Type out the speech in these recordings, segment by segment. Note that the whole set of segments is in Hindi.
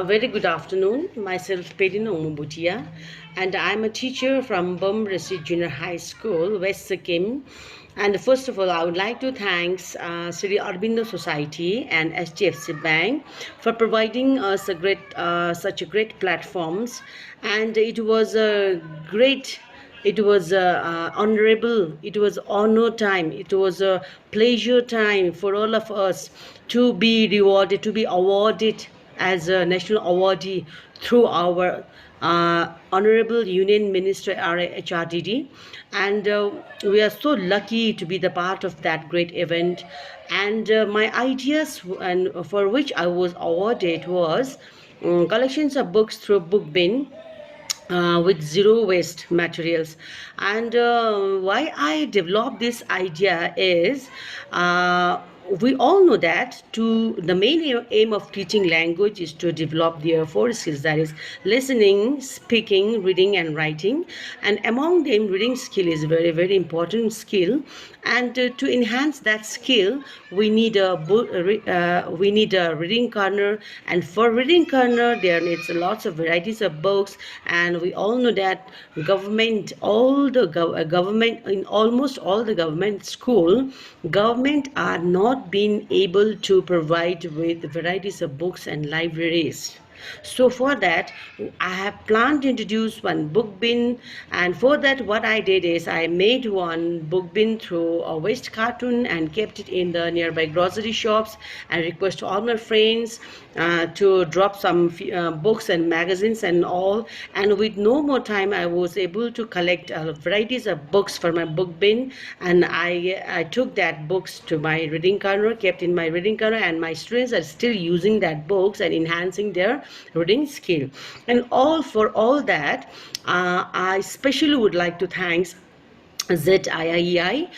Very good afternoon. Myself, Pedina Umubutia, and I'm a teacher from Bumrasi Junior High School, West Sikkim. And first of all, I would like to thank Sri Aurobindo Society and HDFC Bank for providing us such a great platforms. And it was a great it was honorable, it was honor time, it was a pleasure time for all of us to be rewarded, to be awarded as a national awardee through our Honorable Union Minister HRDD. And we are so lucky to be the part of that great event. And my ideas and for which I was awarded was collections of books through Book Bin, with zero waste materials. And why I developed this idea is, we all know that to the main aim of teaching language is to develop their four skills, that is listening, speaking, reading and writing. And among them, reading skill is a very important skill. And to enhance that skill, we need a reading corner. And for reading corner, there needs lots of varieties of books. And we all know that government, in almost all the government school, government are not being able to provide with varieties of books and libraries. So for that, I have planned to introduce one book bin, and for that what I did is I made one book bin through a waste carton and kept it in the nearby grocery shops, and request all my friends to drop some books and magazines and all. And with no more time, I was able to collect varieties of books for my book bin, and I took that books to my reading corner, kept in my reading corner, and my students are still using that books and enhancing their reading skill. And all for all that, I especially would like to thank ZIIEI,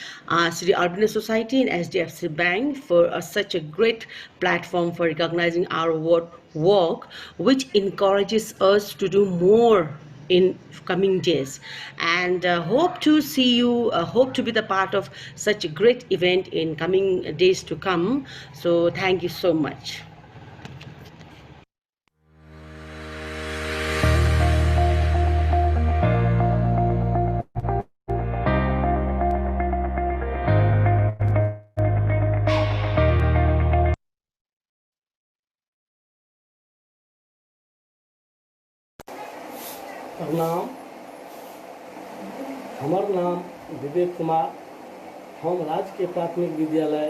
Sri Aurobindo Society and HDFC Bank for such a great platform for recognizing our work, which encourages us to do more in coming days. And hope to see you, hope to be the part of such a great event in coming days to come. So thank you so much. प्रणाम। हमर नाम विवेक कुमार, हम राजकीय प्राथमिक विद्यालय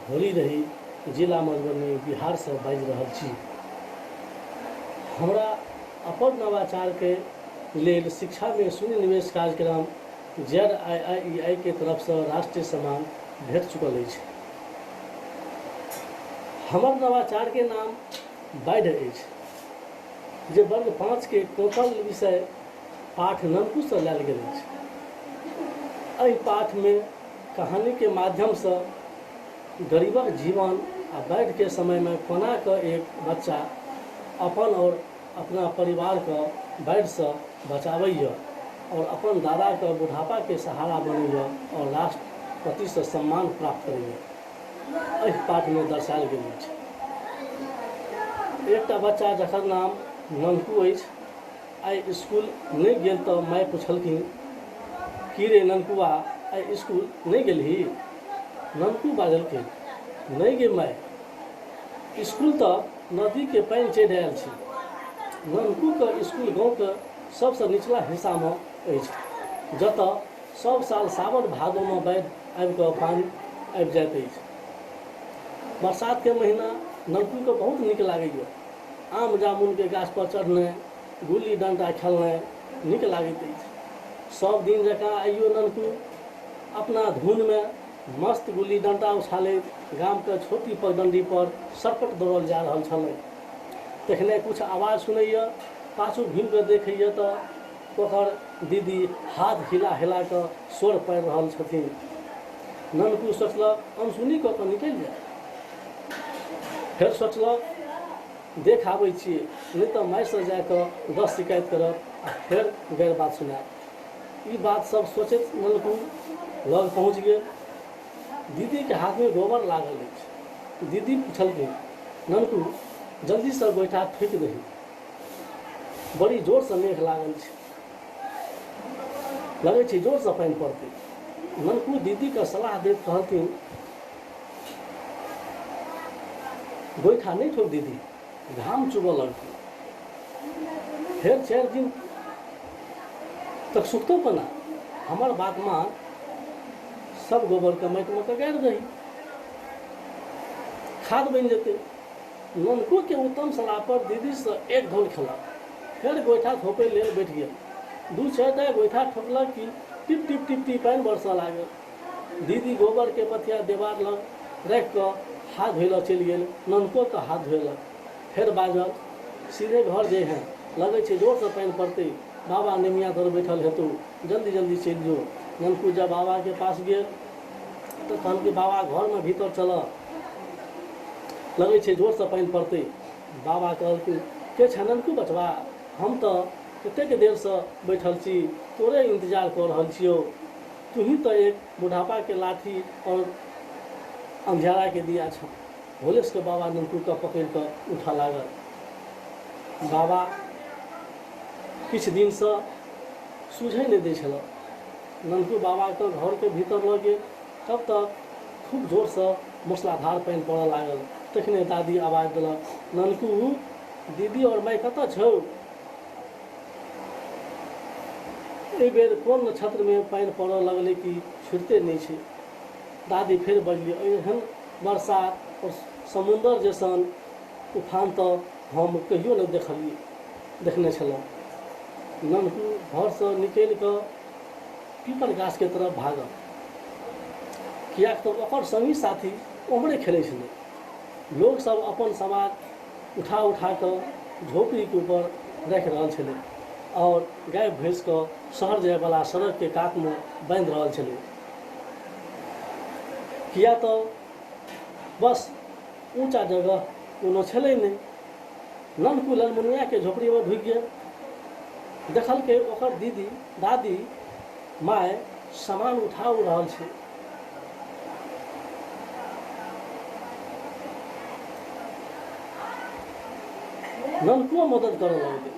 भोली रही, जिला मधुबनी, बिहार से बाजि रहल छी। हमरा अपन नवाचार के लेल शिक्षा में शून्य निवेश कार्यक्रम ZIIEI के तरफ से राष्ट्रीय सम्मान भेट चुकल अछि। हमर नवाचार के नाम बाढ़ि अछि, जे वर्ग 5 के टोटल विषय पाठ ननकू से लायल गेल अछि। एहि पाठ में कहानी के माध्यम से गरीबक जीवन आ बाढ़ के समय में कोना के एक बच्चा अपन और अपना परिवार के बाढ़ से बचावैया और अपन दादा के बुढ़ापा के सहारा बनैया और राष्ट्रपति से सम्मान प्राप्त करैया, एहि पाठ में दर्शायल गेल अछि। एकटा बच्चा जकर नाम ननकू अछि, आइ स्कूल नहीं गेल तो माय पूछलखिन, की रे ननकुआ, आइ स्कूल नहीं गेलही? ननकू बाजलखिन, नहीं गे माय, स्कूल तो नदी के पानि चढ़ि आयल छी। ननकू के स्कूल गाँव के सबसे निचला हिस्सा में अछि, जतऽ सब साल सावन भादो में बाढ़ि आबि कऽ पानि आबि जाइत अछि। बरसात के महीना ननकू के बहुत नीक लागैया। आम जामुन के गाछ पर चढ़ने, गुल्ली डंडा खेलने नीक लागैत अछि। सब दिन जकाँ आइयो ननकू अपना धुन में मस्त गुल्ली डंडा उछालैत गाम के छोटी पगडंडी पर सरपट दौड़ल जा रहल छलै। तखने कुछ आवाज सुनैया, पाछू घुमि कऽ देखैया तऽ ओकर दीदी हाथ हिला हिला कऽ स्वर पारि रहल छथिन। ननकू सोचलक अनसुनी कऽ कऽ निकलि जाय। फेर सोचलक देख आबै छियै, नहीं तो माय से जाकर 10 शिकायत करब आ फिर गैर बात सुनायब। ई बात सब सोचैत ननकू लग पहुँच गेल। दीदी के हाथ में गोबर लागल अछि। दीदी पूछलखिन, ननकू जल्दी से गोइठा फेंक दही। बड़ी जोर से मेघ लागल छै, लगे छै जोर से पानि पड़तै। ननकू दीदी के सलाह देत कहलथिन गोइठा नहीं ठोक दीदी, घाम चुबऽ लगतै। फेर 4 दिन तक सुखतो केना, हमर बात मान, सब गोबर के माटि में गाड़ि दही, खाद बनि जेतै। ननको के उत्तम सलाह पर दीदी से एक धौल खेलक, फेर गोइठा थोपे लेल बैठ गेल। 2-4 टा गोइठा ठोकलक कि टिप टिप टिप टिप पानि बरसऽ लागल। दीदी गोबर के पथिया देवार लग राखि कऽ हाथ धोय लऽ चलि गेल। ननको के हाथ धोलक, फेर बाजल सीधे घर जे हैं, लगे छै जोर से पानि पड़तै, बाबा निमिया तर बैठल हेतौ, जल्दी जल्दी चलि जो। ननकू जब बाबा के पास गेल तो कहल कि बाबा घर में भीतर चलऽ, लगे छै जोर से पानि पड़तै। बाबा कहलखिन के छै ननकू बचवा, हम तो कतेक देर से बैठल छी, तोरे इंतजार कर रहल छियौ। तू ही तो एक बुढ़ापा के लाठी और अंधियारा के दिया छ। भोलेश के बाबा ननकू के पकड़ कऽ उठा लागल। बाबा किछु दिन से सूझै नहीं दै छल। ननकू बाबा के घर के भीतर लऽ गेल, तब तक खूब जोर से मूसलाधार पानि पड़ऽ लागल। तखने दादी आवाज देलक, ननकू दीदी और माय कतऽ छौ? एहि बेर कोन नक्षत्र में पानि पड़ऽ लगलै कि छुटते नहीं छै। दादी फेर बजली, एहन बरसात और समुंदर जैसन तूफान तो हम कहियो नहीं देखने छलहुँ। ननकू घर से निकलि कऽ पीपल गाछ के तरफ भागल, कियाक तो ओकर संगी साथी ओम्हरे खेलै छलै। लोग सब अपन सामान उठा उठा कऽ झोपड़ी के ऊपर राखि रहल छलै और गाय भैंस के शहर जाय वाला सड़क के कात में बांधि रहल छलै। किया तो बस ऊंचा जगह कोनो छलै नहीं। ननकू ललमुनिया के झोपड़ी में ढुकि गेल। देखल के ओकर दीदी दादी माय सामान उठा रहल छै। ननकुओ मदद करऽ लगलै।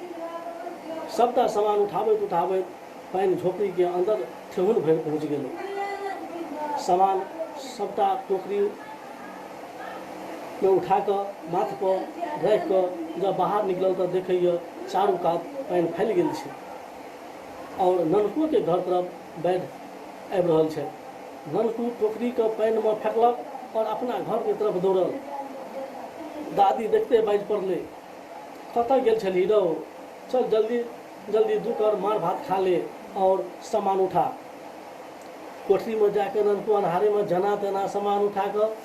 सबटा सामान उठाबैत उठाबैत पानि झोपड़ी के अंदर ठेहुन भरि पहुँच गेलै। सामान सबटा टोकरी में उठा कऽ माथ पर राखि कऽ जब बाहर निकलल तऽ देखैए चारू कात पानि फैल गेल छै और ननकुओ के घर तरफ बाढ़ि आबि रहल छै। ननकू टोकरी के पानि में फेंकलक और अपना घर के तरफ दौड़ल। दादी देखते बाजि पड़लै, कतऽ गेल छली रौ? चल जल्दी जल्दी दू कर मार भात खा ले और सामान उठा। कोठरी में जाके ननकू अन्हारे में जना तेना सामान उठा कर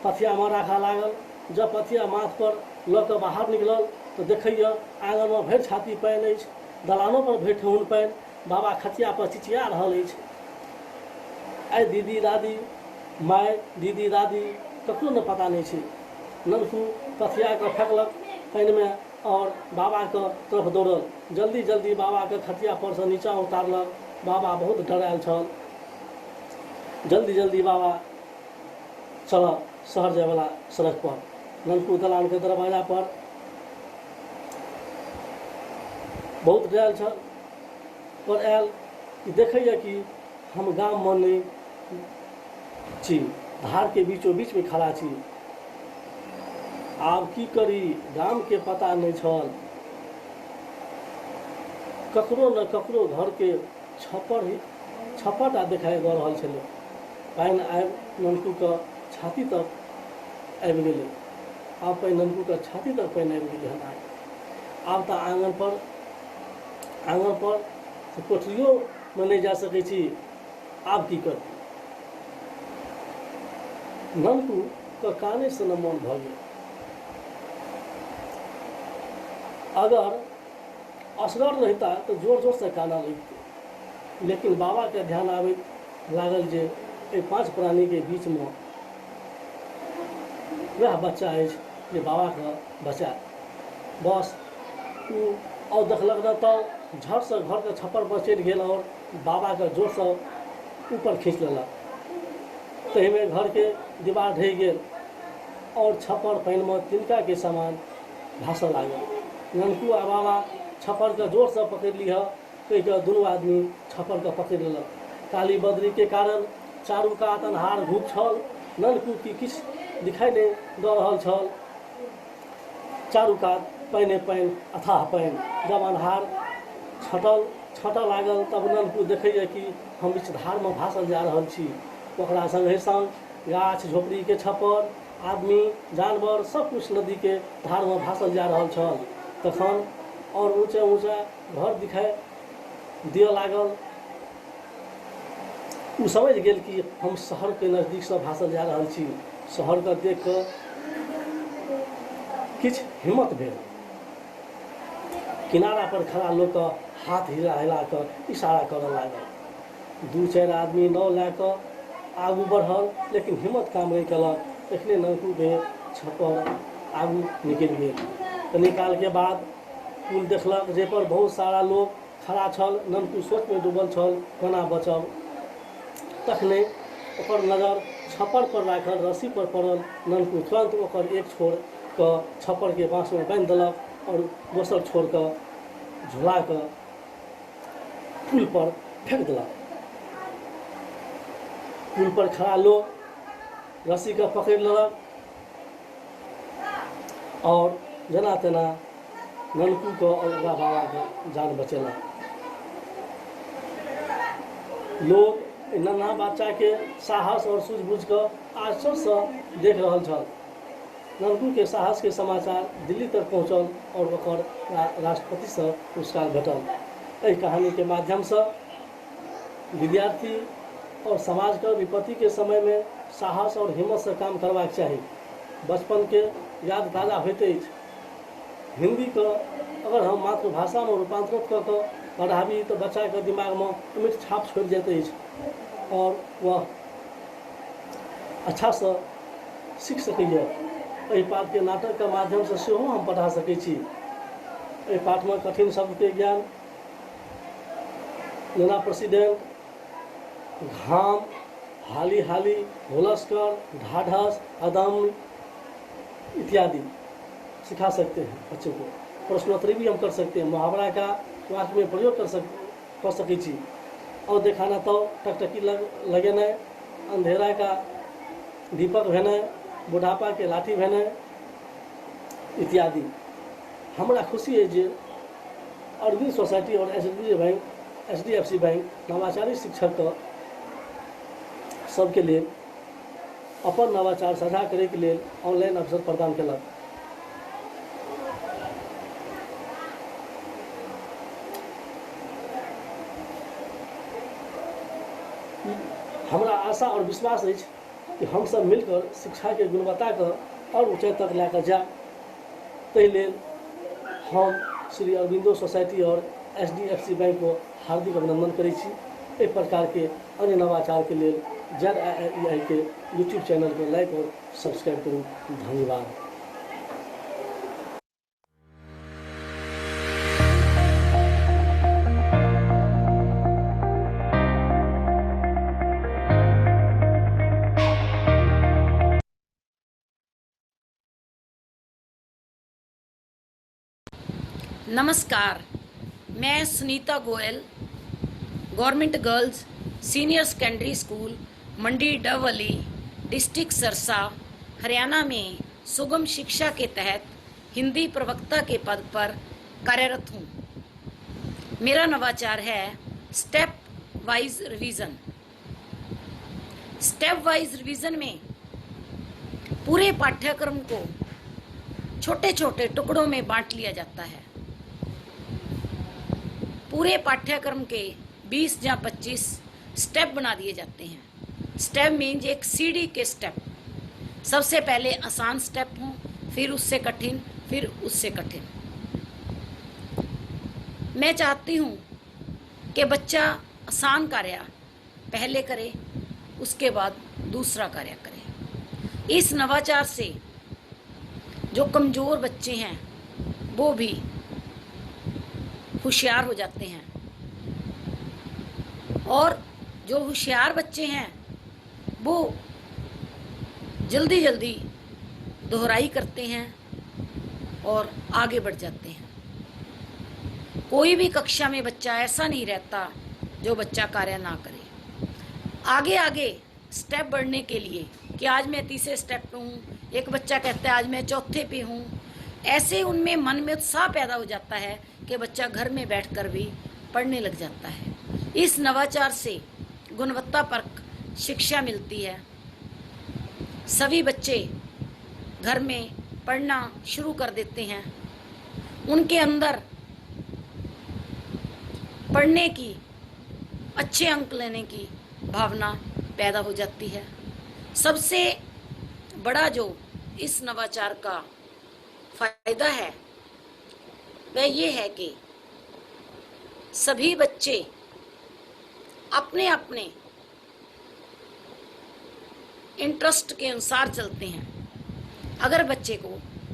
पथिया में राखा लागल। जब पथिया माथ पर लऽ कऽ बाहर निकलल तो देखैए आंगन में भरि छाती पानि अछि, दलानो पर भरि ठेहुन पानि। बाबा खटिया पर चिचिया रहल अछि। आइ दीदी दादी माय दीदी दादी ककरो ने पता नहीं छै। ननकू पथिया के फेंकलक पानि में और बाबा के तरफ दौड़ल। जल्दी जल्दी बाबा के खटिया पर से नीचा उतारलक। बाबा बहुत डरायल छल। जल्दी जल्दी बाबा चल शहर जाय वाला सड़क पर। ननकू दलान के दरवाजा पर बहुत डरायल छल और आयल कि देखैए कि हम गाम में नहीं छी, धार के बीचों बीच में खड़ा छी। आब की करी, गाम के पता नहीं छल। ककरो न ककरो घर के छप्पर आ दिखाई दऽ रहल छलै। पानि आबि ननकू के छाती तक आबि गेलै। आब पानि ननकू के छाती तक पानि आबि गेलै हन। आब तऽ आंगन पर कोठरियो में नहीं जा सकै छी। आब की करती? ननकू के काने से न मोन भऽ गेल। अगर असगर रहता तो जोर जोर से काना लगते, लेकिन बाबा के ध्यान आवे लागल जे एहि 5 प्राणी के बीच में वह बच्चा है जे बाबा के बचा। बस और देखलक न तो झट से घर के छप्पर पर चढ़ि गेल और बाबा के जोर से ऊपर खींच लेलक। तही में घर के दीवार ढहि गेल और छप्पर पानि में तिनका के समान भाषा लागल। ननकू आ बाबा छप्पर के जोर से पकड़ लिह कह के दुनू आदमी छप्पर के पकड़ लेलक। काली बदरी के कारण चारू कात अन्हार घूप छल। ननकू की किछु दिखाई नहीं दऽ रहल छल। चारू कात पानि पानि, अथाह पानि। जब अन्हार छटऽ लागल तब ननकू देखैए कि हम बीच धारमे भासल जा रहल छी। ओकरा संगे संग गाछ झोपड़ी के छप्पर, आदमी जानवर सब कुछ नदी के धार में भासल जा रहल छल। तखन और ऊँचा ऊँचा घर दिखाई दिअ लागल। उ समझ गेल कि हम शहर के नजदीक से भासल जा रहल छी। शहर के देख कऽ किछु हिम्मत भेल। किनारा पर खड़ा लोक हाथ हिला हिला कऽ इशारा करऽ लागल। दू चारि आदमी नाव लए कऽ आगू बढ़ल, लेकिन हिम्मत काम नहीं कलक। एखने ननकू के छप्पर आगू निकलि गेल। कनी काल के बाद पुल देखलक जे पर बहुत सारा लोग खड़ा छल। ननकू सोच में डूबल छल कोना बचब। तखने ओकर नजर छप्पर पर राखल रस्सी पर पड़ल। ननकू तुरंत ओकर एक छोर के छप्पर के बाँस में बांधि देलक और दोसर छोर के झुला के पुल पर फेंक देलक। पुल पर खड़ा लोग रस्सी के पकड़ लेलक और जना तेना ननकू को और ओकरा बाबा के जान बचेलक। लोग नन्हा बच्चा के साहस और सूझबूझ के आश्चर्य से देख रहल छल। ननकू के साहस के समाचार दिल्ली तक पहुँचल और ओकर राष्ट्रपति से पुरस्कार भेटल। एहि कहानी के माध्यम से विद्यार्थी और समाज के विपत्ति के समय में साहस और हिम्मत से काम करबाक चाही। बचपन के याद ताजा होइत अछि। हिंदी के अगर हम मातृभाषा में रूपांतरित कऽ कऽ पढ़ाबी तो बच्चा के दिमाग में अमिट छाप छोड़ जाते अछि और वह अच्छा से सीख सकैए। एहि पाठ के नाटक के माध्यम से सेहो हम पढ़ा सकै छी। एहि पाठ में कठिन शब्द के ज्ञान जेना प्रेसिडेंट, घाम, हाली हाली, होलस्कर, ढाढ़स, अदम इत्यादि सिखा सकते हैं बच्चों को। प्रश्नोत्तरी भी हम कर सकते हैं। मुहावरा का क्लास में प्रयोग कर सकै छी। और देखाना तो टकटकी लगेनाइ, अंधेरा का दीपक भेनाइ, बुढ़ापा के लाठी भेनाइ इत्यादि। हमरा खुशी है जे अरविंद सोसाइटी और HDFC बैंक नवाचारी शिक्षक सबके लिए अपन नवाचार साझा करे के लिए ऑनलाइन अवसर प्रदान केलक। हमरा आशा और विश्वास अछि कि हम सब मिलकर शिक्षा के गुणवत्ता के और ऊंचाई तक लेकर जाए। ताहि लेल हम श्री अरविंदो सोसाइटी और HDFC बैंक को हार्दिक अभिनंदन करै छी। एहि प्रकार के अन्य नवाचार के लिए ZII के यूट्यूब चैनल को लाइक और सब्सक्राइब करूँ। धन्यवाद। नमस्कार, मैं Sunita Goyal, government girls senior secondary school Mandi Dabwali, district Sirsa, Haryana में सुगम शिक्षा के तहत हिंदी प्रवक्ता के पद पर कार्यरत हूँ। मेरा नवाचार है step wise revision. Step wise revision में पूरे पाठ्यक्रम को छोटे छोटे टुकड़ों में बांट लिया जाता है। पूरे पाठ्यक्रम के 20 या 25 स्टेप बना दिए जाते हैं। स्टेप मीन्स एक सीढ़ी के स्टेप। सबसे पहले आसान स्टेप हो, फिर उससे कठिन, फिर उससे कठिन। मैं चाहती हूँ कि बच्चा आसान कार्य पहले करे, उसके बाद दूसरा कार्य करे। इस नवाचार से जो कमज़ोर बच्चे हैं वो भी होशियार हो जाते हैं और जो होशियार बच्चे हैं वो जल्दी जल्दी दोहराई करते हैं और आगे बढ़ जाते हैं। कोई भी कक्षा में बच्चा ऐसा नहीं रहता जो बच्चा कार्य ना करे। आगे आगे स्टेप बढ़ने के लिए कि आज मैं तीसरे स्टेप पे हूँ, एक बच्चा कहता है आज मैं चौथे पे हूँ, ऐसे उनमें मन में उत्साह पैदा हो जाता है कि बच्चा घर में बैठकर भी पढ़ने लग जाता है। इस नवाचार से गुणवत्तापरक शिक्षा मिलती है। सभी बच्चे घर में पढ़ना शुरू कर देते हैं। उनके अंदर पढ़ने की, अच्छे अंक लेने की भावना पैदा हो जाती है। सबसे बड़ा जो इस नवाचार का फायदा है वह ये है कि सभी बच्चे अपने अपने इंटरेस्ट के अनुसार चलते हैं। अगर बच्चे को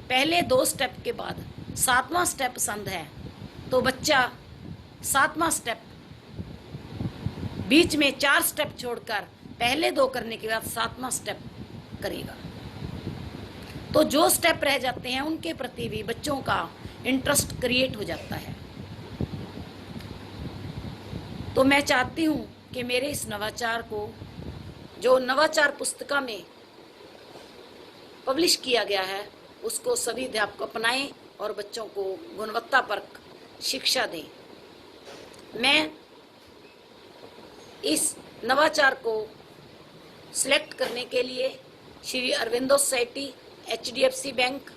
पहले 2 स्टेप के बाद 7वां स्टेप पसंद है तो बच्चा 7वां स्टेप, बीच में 4 स्टेप छोड़कर पहले 2 करने के बाद 7वां स्टेप करेगा। तो जो स्टेप रह जाते हैं उनके प्रति भी बच्चों का इंटरेस्ट क्रिएट हो जाता है। तो मैं चाहती हूँ कि मेरे इस नवाचार को, जो नवाचार पुस्तिका में पब्लिश किया गया है, उसको सभी अध्यापक अपनाएं और बच्चों को गुणवत्तापरक शिक्षा दें। मैं इस नवाचार को सिलेक्ट करने के लिए Shri Aurobindo society, HDFC bank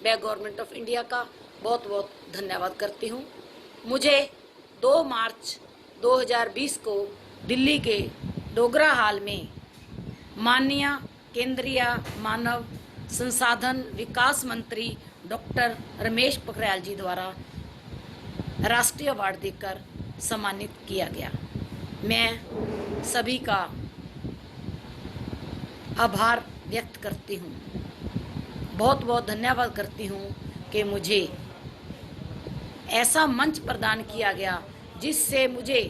व गवर्नमेंट ऑफ इंडिया का बहुत बहुत धन्यवाद करती हूँ। मुझे 2 मार्च 2020 को दिल्ली के डोगरा हॉल में माननीय केंद्रीय मानव संसाधन विकास मंत्री डॉक्टर रमेश पोखरियाल जी द्वारा राष्ट्रीय अवार्ड देकर सम्मानित किया गया। मैं सभी का आभार व्यक्त करती हूँ, बहुत बहुत धन्यवाद करती हूँ कि मुझे ऐसा मंच प्रदान किया गया जिससे मुझे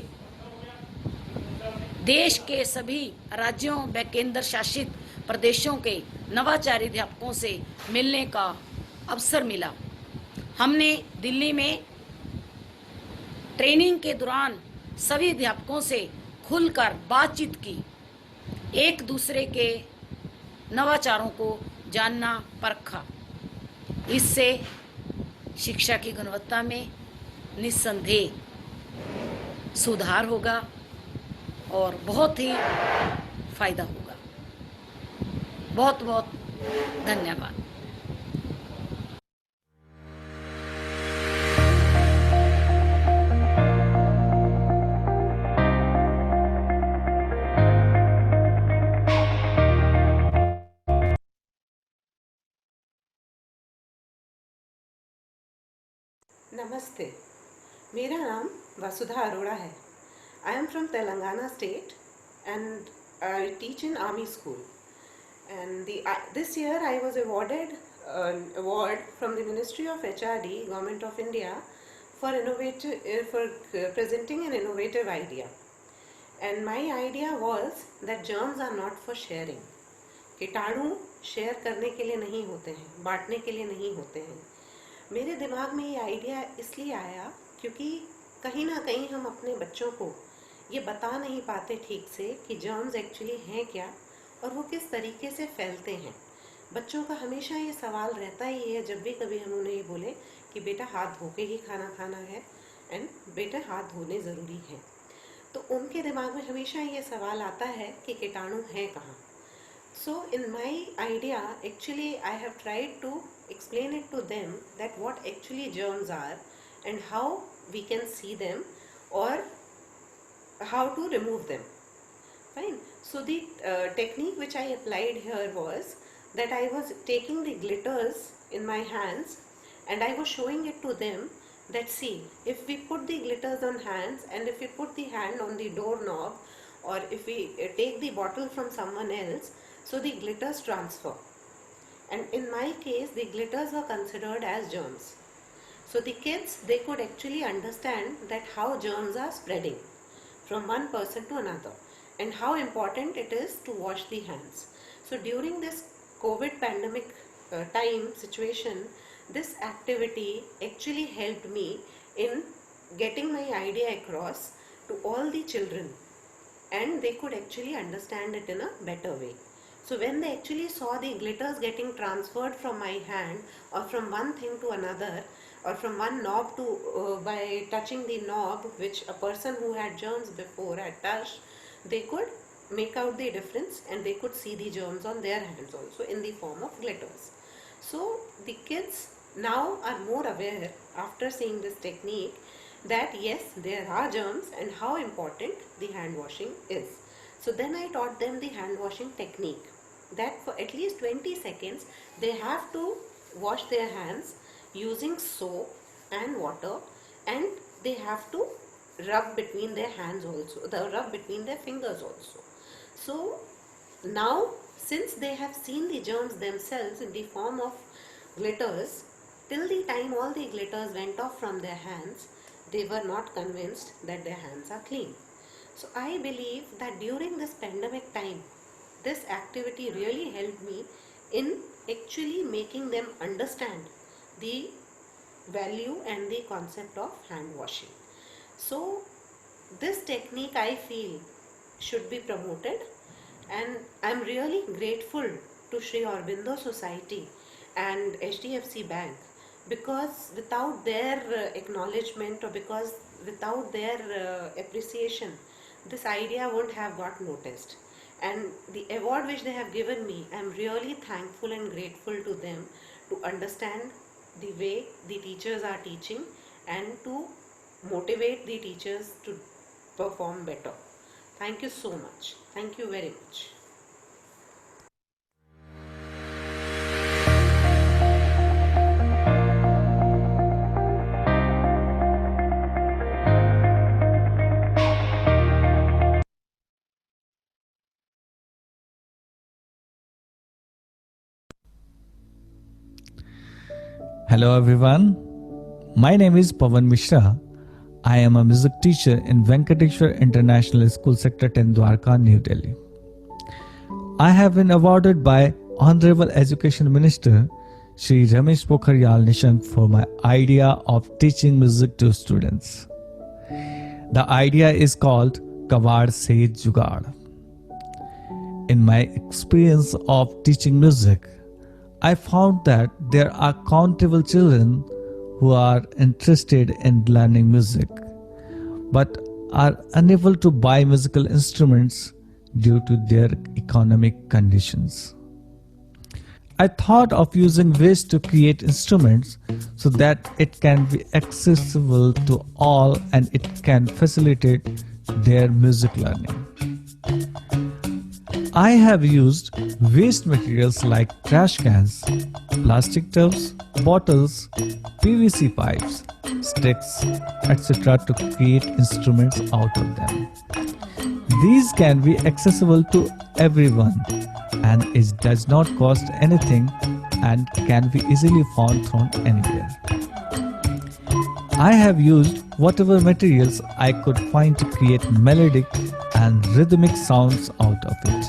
देश के सभी राज्यों व केंद्र शासित प्रदेशों के नवाचारी अध्यापकों से मिलने का अवसर मिला। हमने दिल्ली में ट्रेनिंग के दौरान सभी अध्यापकों से खुलकर बातचीत की, एक दूसरे के नवाचारों को जानना, परखा। इससे शिक्षा की गुणवत्ता में निस्संदेह सुधार होगा और बहुत ही फायदा होगा। बहुत बहुत धन्यवाद। नमस्ते, मेरा नाम वसुधा अरोड़ा है। I am from Telangana state and I teach in Army school. And this year I was awarded an award from the Ministry of HRD, Government of India, for presenting an innovative idea. And my idea was that germs are not for sharing. कीटाणु शेयर करने के लिए नहीं होते हैं, बांटने के लिए नहीं होते हैं। मेरे दिमाग में ये आइडिया इसलिए आया क्योंकि कहीं ना कहीं हम अपने बच्चों को ये बता नहीं पाते ठीक से कि जर्म्स एक्चुअली हैं क्या और वो किस तरीके से फैलते हैं। बच्चों का हमेशा ये सवाल रहता ही है जब भी कभी हम उन्हें ये बोले कि बेटा हाथ धो के ही खाना खाना है एंड बेटा हाथ धोने ज़रूरी है, तो उनके दिमाग में हमेशा ये सवाल आता है कि कीटाणु हैं कहाँ। So in my idea, actually I have tried to explain it to them that what actually germs are and how we can see them or how to remove them. Fine. So the technique which I applied here was that I was taking the glitters in my hands and I was showing it to them that see, if we put the glitters on hands and if we put the hand on the doorknob or if we take the bottle from someone else, so the glitters transfer, and in my case the glitters were considered as germs. So the kids, they could actually understand that how germs are spreading from one person to another and how important it is to wash the hands. So during this COVID pandemic time situation, This activity actually helped me in getting my idea across to all the children, and they could actually understand it in a better way. So when they actually saw the glitters getting transferred from my hand, or from one thing to another, or from one knob to by touching the knob which a person who had germs before had touched, they could make out the difference, and they could see the germs on their hands also in the form of glitters. So the kids now are more aware after seeing this technique that yes, there are germs and how important the hand washing is. So then I taught them the hand washing technique, that for at least 20 seconds they have to wash their hands using soap and water, and they have to rub between their hands also, rub between their fingers also. So now, since they have seen the germs themselves in the form of glitters, till the time all the glitters went off from their hands, they were not convinced that their hands are clean. So I believe that during this pandemic time, this activity really helped me in actually making them understand the value and the concept of hand washing. So this technique, I feel, should be promoted, and I'm really grateful to Sri Aurobindo Society and HDFC Bank, because without their acknowledgement, or because without their appreciation, this idea won't have got noticed. And the award which they have given me, I'm really thankful and grateful to them, to understand the way the teachers are teaching and to motivate the teachers to perform better. Thank you so much. Thank you very much. Hello everyone, my name is Pawan Mishra. I am a music teacher in Venkateshwar International School Sector 10 Dwarka, New Delhi. I have been awarded by Honorable Education Minister Shri Ramesh Pokhariyal Nishank for my idea of teaching music to students. The idea is called Kawad Se Jugaad. In my experience of teaching music, I found that there are countable children who are interested in learning music, but are unable to buy musical instruments due to their economic conditions. I thought of using ways to create instruments so that it can be accessible to all and it can facilitate their music learning. I have used waste materials like trash cans, plastic tubs, bottles, PVC pipes, sticks, etc. to create instruments out of them. These can be accessible to everyone, and it does not cost anything and can be easily found from anywhere. I have used whatever materials I could find to create melodic and rhythmic sounds out of it.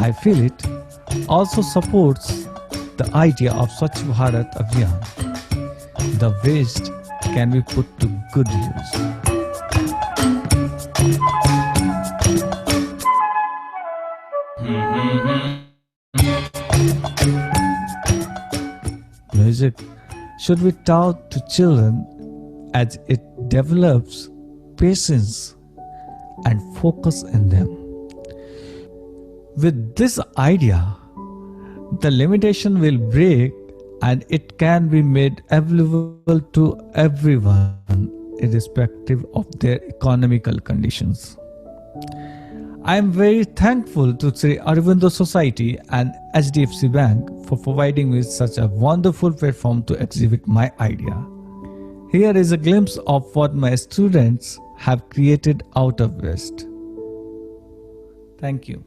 I feel it also supports the idea of Swachh Bharat Abhiyan. The waste can be put to good use. Music should be taught to children as it develops patience and focus in them. With this idea, the limitation will break and it can be made available to everyone, irrespective of their economical conditions. I am very thankful to Sri Aurobindo Society and HDFC Bank for providing me such a wonderful platform to exhibit my idea. Here is a glimpse of what my students have created out of waste. Thank you.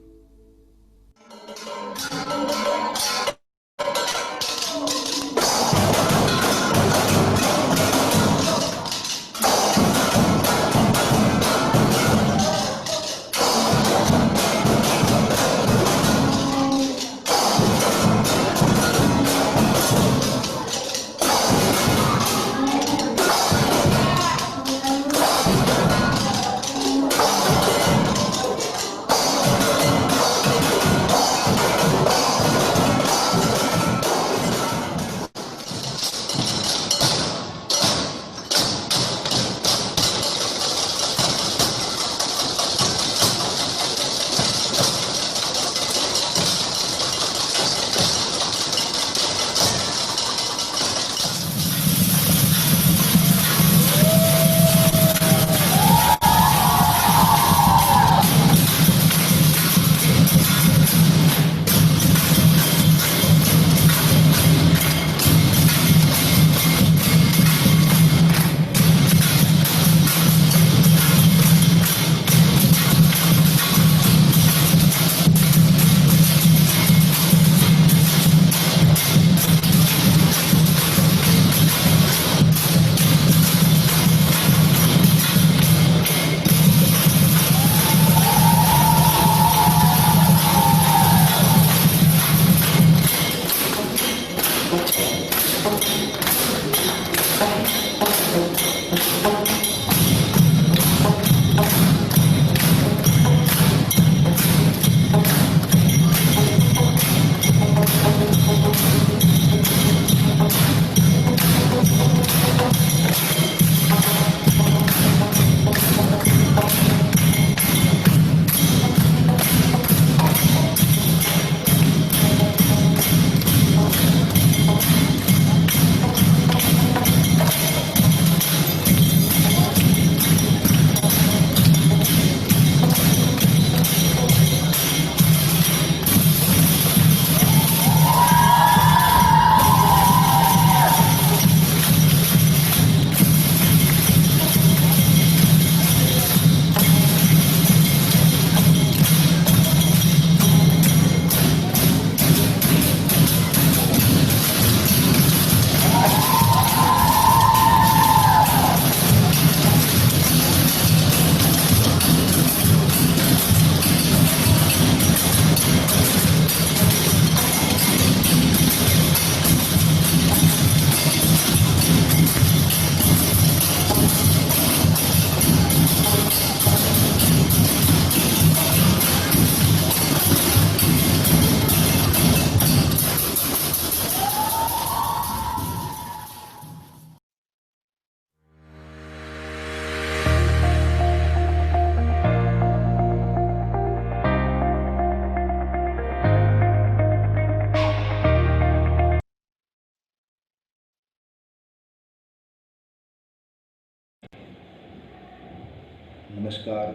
नमस्कार,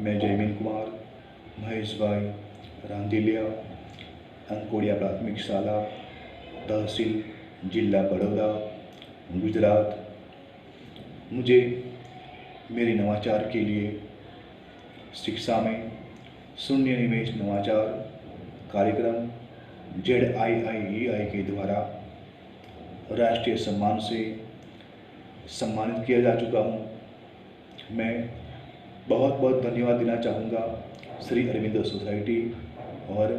मैं जयमीन कुमार महेश भाई रांदिलिया अंकोड़िया प्राथमिक शाला तहसील जिला बड़ौदा गुजरात। मुझे मेरे नवाचार के लिए शिक्षा में शून्य निवेश नवाचार कार्यक्रम ZIIEI के द्वारा राष्ट्रीय सम्मान से सम्मानित किया जा चुका हूँ। मैं बहुत बहुत धन्यवाद देना चाहूँगा श्री अरविंदो सोसाइटी और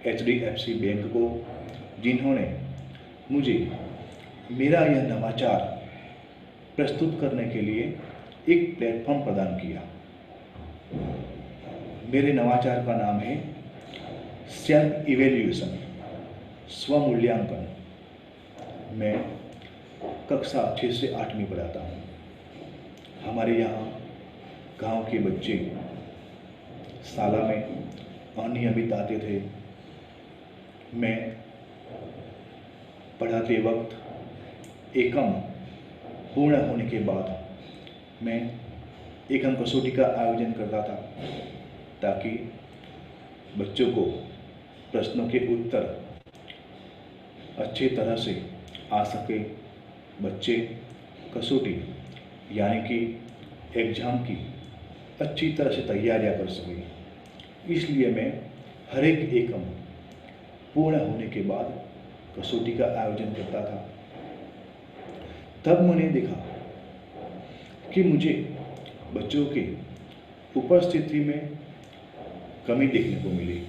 HDFC बैंक को, जिन्होंने मुझे मेरा यह नवाचार प्रस्तुत करने के लिए एक प्लेटफॉर्म प्रदान किया। मेरे नवाचार का नाम है सेल्फ इवेल्यूएशन, स्वमूल्यांकन। मैं कक्षा 6 से 8वीं पढ़ाता हूँ। हमारे यहाँ गांव के बच्चे शाला में अनियमित आते थे। मैं पढ़ाते वक्त एकम पूर्ण होने के बाद मैं एकम कसौटी का आयोजन करता था, ताकि बच्चों को प्रश्नों के उत्तर अच्छे तरह से आ सके। बच्चे कसौटी यानी कि एग्ज़ाम की अच्छी तरह से तैयारियां कर सके। इसलिए मैं हर एक एकम पूर्ण होने के बाद कसौटी का आयोजन करता था। तब मैंने देखा कि मुझे बच्चों की उपस्थिति में कमी देखने को मिली।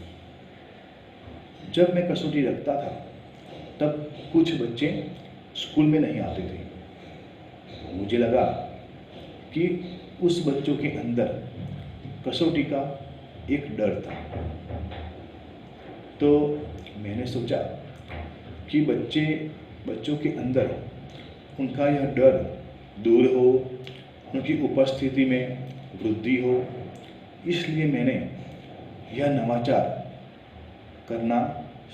जब मैं कसौटी रखता था तब कुछ बच्चे स्कूल में नहीं आते थे। मुझे लगा कि उस बच्चों के अंदर कसौटी का एक डर था। तो मैंने सोचा कि बच्चों के अंदर उनका यह डर दूर हो, उनकी उपस्थिति में वृद्धि हो। इसलिए मैंने यह नवाचार करना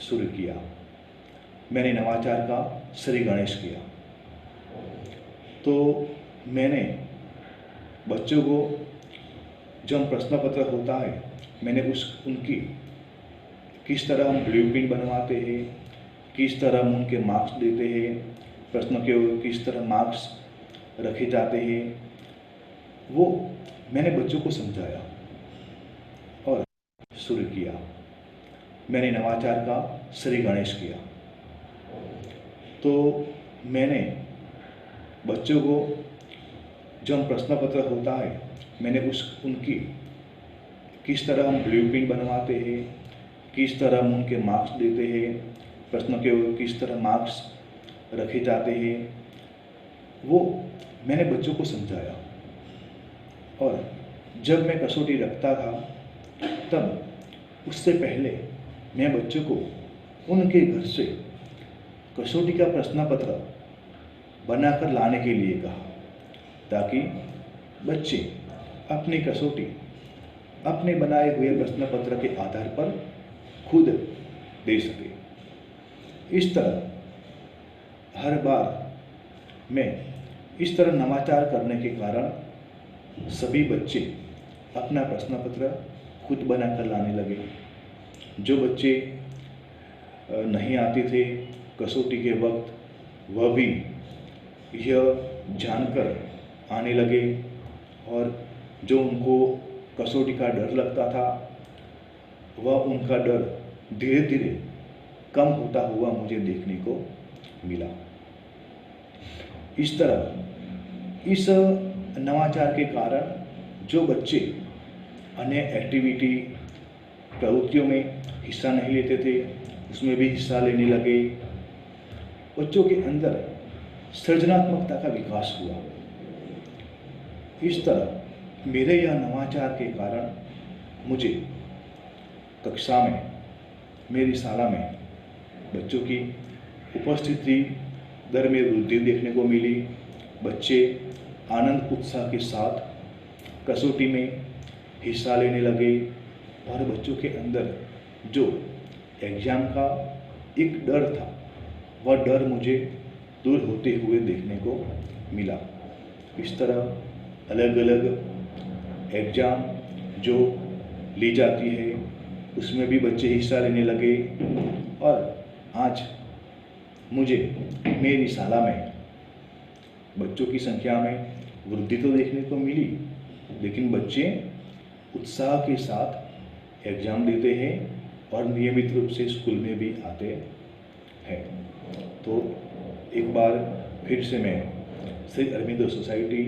शुरू किया। मैंने नवाचार का श्री गणेश किया। तो मैंने बच्चों को जब प्रश्न पत्र होता है, मैंने उनकी किस तरह हम ब्लूप्रिंट बनवाते हैं, किस तरह हम उनके मार्क्स देते हैं, प्रश्नों के किस तरह मार्क्स रखे जाते हैं, वो मैंने बच्चों को समझाया और शुरू किया। मैंने नवाचार का श्री गणेश किया। तो मैंने बच्चों को जब प्रश्न पत्र होता है, मैंने उनकी किस तरह हम ब्लूप्रिंट बनवाते हैं, किस तरह हम उनके मार्क्स देते हैं, प्रश्नों के किस तरह मार्क्स रखे जाते हैं, वो मैंने बच्चों को समझाया। और जब मैं कसौटी रखता था तब उससे पहले मैं बच्चों को उनके घर से कसौटी का प्रश्न पत्र बनाकर लाने के लिए कहा, ताकि बच्चे अपनी कसौटी अपने बनाए हुए प्रश्न पत्र के आधार पर खुद दे सके। इस तरह हर बार मैं इस तरह नवाचार करने के कारण सभी बच्चे अपना प्रश्न पत्र खुद बनाकर लाने लगे। जो बच्चे नहीं आते थे कसौटी के वक्त, वह भी यह जानकर आने लगे, और जो उनको कसौटी का डर लगता था, वह उनका डर धीरे धीरे कम होता हुआ मुझे देखने को मिला। इस तरह इस नवाचार के कारण जो बच्चे अन्य एक्टिविटी प्रवृत्तियों में हिस्सा नहीं लेते थे, उसमें भी हिस्सा लेने लगे। बच्चों के अंदर सृजनात्मकता का विकास हुआ। इस तरह मेरे यह नवाचार के कारण मुझे कक्षा में, मेरी शाला में बच्चों की उपस्थिति दर में वृद्धि देखने को मिली। बच्चे आनंद उत्साह के साथ कसौटी में हिस्सा लेने लगे, और बच्चों के अंदर जो एग्ज़ाम का एक डर था, वह डर मुझे दूर होते हुए देखने को मिला। इस तरह अलग अलग एग्ज़ाम जो ली जाती है उसमें भी बच्चे हिस्सा लेने लगे और आज मुझे मेरी शाला में बच्चों की संख्या में वृद्धि तो देखने को मिली, लेकिन बच्चे उत्साह के साथ एग्ज़ाम देते हैं और नियमित रूप से स्कूल में भी आते हैं। तो एक बार फिर से मैं श्री अरविंदो सोसाइटी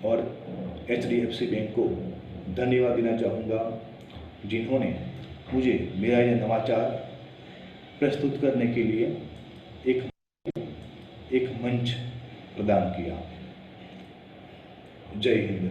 और HDFC बैंक को धन्यवाद देना चाहूँगा, जिन्होंने मुझे मेरा यह नवाचार प्रस्तुत करने के लिए एक मंच प्रदान किया। जय हिंद।